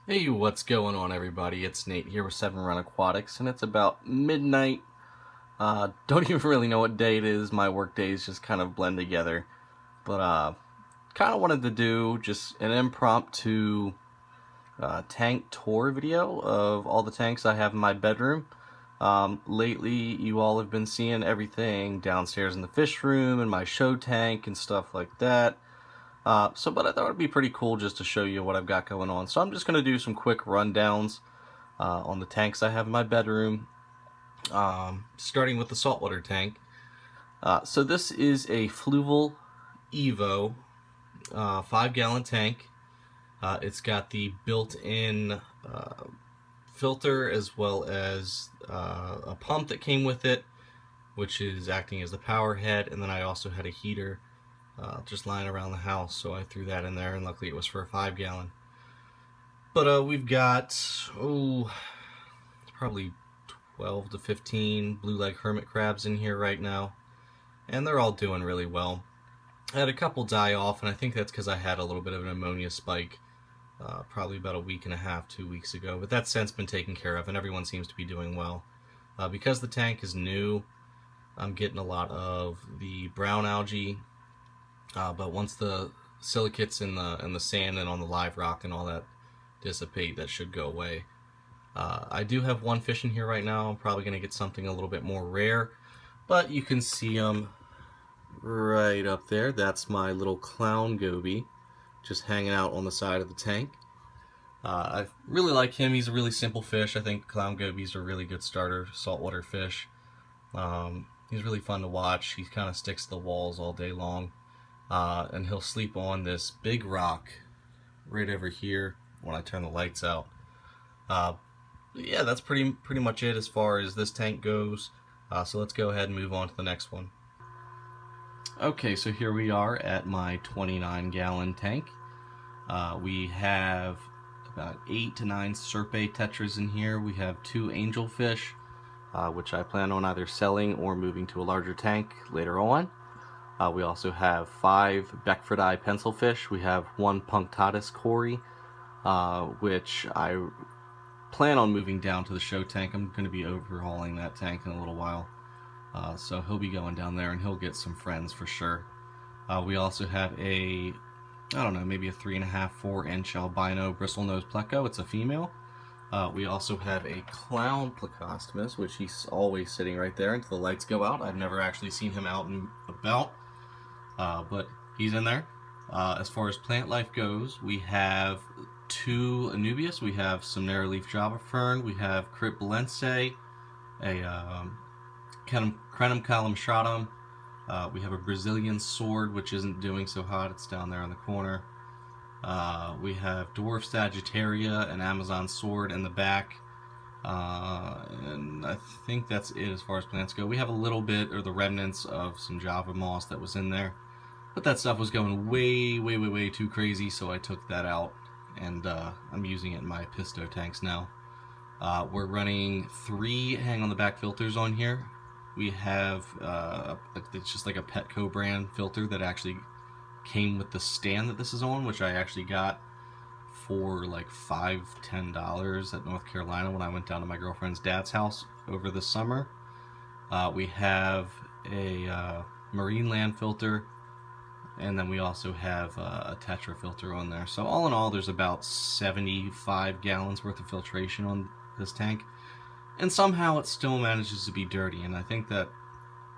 Hey, what's going on, everybody? It's Nate here with 7 Run Aquatics, and it's about midnight. Don't even really know what day it is. My work days just kind of blend together. But kind of wanted to do just an impromptu tank tour video of all the tanks I have in my bedroom. Lately, you all have been seeing everything downstairs in the fish room and my show tank and stuff like that. But I thought it'd be pretty cool just to show you what I've got going on. So I'm just going to do some quick rundowns on the tanks I have in my bedroom, starting with the saltwater tank. So this is a Fluval Evo 5-gallon tank. It's got the built-in filter as well as a pump that came with it, which is acting as the power head, and then I also had a heater just lying around the house, so I threw that in there, and luckily it was for a 5-gallon. But we've got probably 12 to 15 blue leg hermit crabs in here right now, and they're all doing really well. I had a couple die off, and I think that's because I had a little bit of an ammonia spike probably about a week and a half, 2 weeks ago, but that's since been taken care of, and everyone seems to be doing well. Because the tank is new, I'm getting a lot of the brown algae, but once the silicates in the sand and on the live rock and all that dissipate, that should go away. I do have one fish in here right now. I'm probably going to get something a little bit more rare, but you can see them right up there. That's my little clown goby just hanging out on the side of the tank. I really like him. He's a really simple fish. I think clown gobies are really good starter saltwater fish. He's really fun to watch. He kind of sticks to the walls all day long. And he'll sleep on this big rock right over here when I turn the lights out. Yeah, that's pretty much it as far as this tank goes. So let's go ahead and move on to the next one. Okay, so here we are at my 29-gallon tank. We have about 8 to 9 Serpe tetras in here. We have 2 angelfish, which I plan on either selling or moving to a larger tank later on. We also have 5 Beckfordi pencilfish. We have 1 Punctatus cory, which I plan on moving down to the show tank. I'm going to be overhauling that tank in a little while. So he'll be going down there and he'll get some friends for sure. We also have a, I don't know, maybe a 3.5, 4-inch albino bristlenose pleco. It's a female. We also have a clown plecostomus, which he's always sitting right there until the lights go out. I've never actually seen him out and about, but he's in there. As far as plant life goes, we have 2 anubias. We have some narrowleaf java fern. We have Cryptbalense, a Crenum calamstratum. We have a Brazilian sword, which isn't doing so hot. It's down there in the corner. We have dwarf Sagittaria and Amazon sword in the back. And I think that's it as far as plants go. We have a little bit, or the remnants of some Java moss that was in there. But that stuff was going way too crazy, so I took that out. And I'm using it in my Pisto tanks now. We're running 3 hang on the back filters on here. We have, it's just like a Petco brand filter that actually came with the stand that this is on, which I actually got for like $5-10 at North Carolina when I went down to my girlfriend's dad's house over the summer. We have a marine land filter, and then we also have a Tetra filter on there. So all in all, there's about 75 gallons worth of filtration on this tank, and somehow it still manages to be dirty, and I think that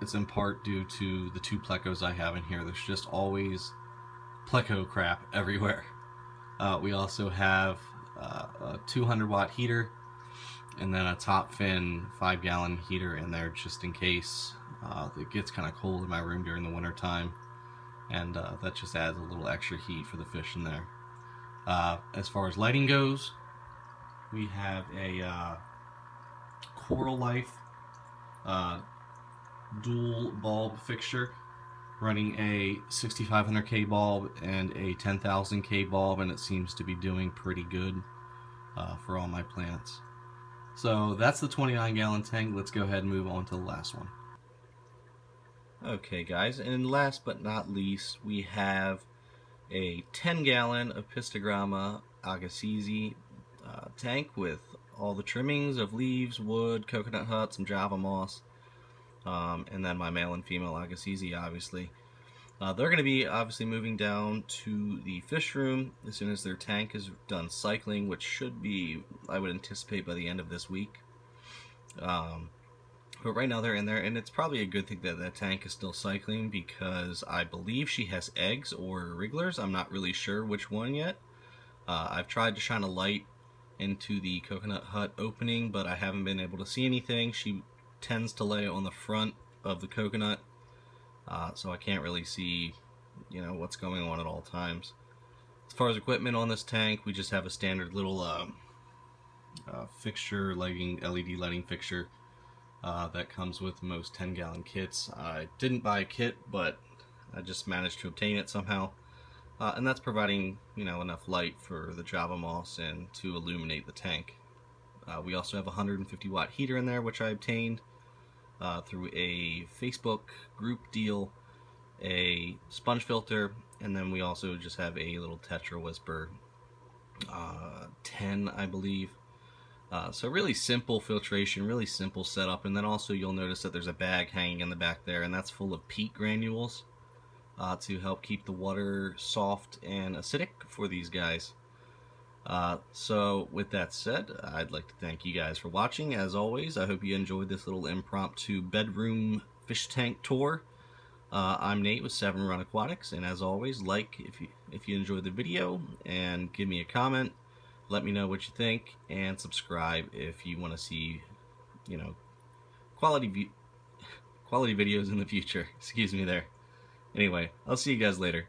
it's in part due to the 2 plecos I have in here. There's just always pleco crap everywhere. We also have a 200-watt heater, and then a top fin 5-gallon heater in there just in case it gets kind of cold in my room during the winter time, and that just adds a little extra heat for the fish in there. As far as lighting goes, we have a Coral Life dual bulb fixture running a 6500K bulb and a 10,000K bulb, and it seems to be doing pretty good for all my plants. So that's the 29-gallon tank. Let's go ahead and move on to the last one. Okay guys, and last but not least, we have a 10-gallon of Pistogramma agassizi tank with all the trimmings of leaves, wood, coconut husk, some Java moss, and then my male and female Agassiz, obviously. They're going to be obviously moving down to the fish room as soon as their tank is done cycling, which should be, I would anticipate, by the end of this week. But right now they're in there, and it's probably a good thing that that tank is still cycling, because I believe she has eggs or wrigglers. I'm not really sure which one yet. I've tried to shine a light into the coconut hut opening, but I haven't been able to see anything. She tends to lay on the front of the coconut, so I can't really see, what's going on at all times. As far as equipment on this tank, we just have a standard little fixture, LED lighting fixture that comes with most 10-gallon kits. I didn't buy a kit, but I just managed to obtain it somehow. And that's providing, enough light for the Java moss and to illuminate the tank. We also have a 150-watt heater in there, which I obtained through a Facebook group deal, a sponge filter, and then we also just have a little Tetra Whisper 10, I believe. So really simple filtration, really simple setup, and then also you'll notice that there's a bag hanging in the back there, and that's full of peat granules to help keep the water soft and acidic for these guys. So with that said, I'd like to thank you guys for watching. As always, I hope you enjoyed this little impromptu bedroom fish tank tour. I'm Nate with 7 Run Aquatics, and as always, if you enjoyed the video, and give me a comment. Let me know what you think, and subscribe if you want to see, quality videos in the future. Excuse me there. Anyway, I'll see you guys later.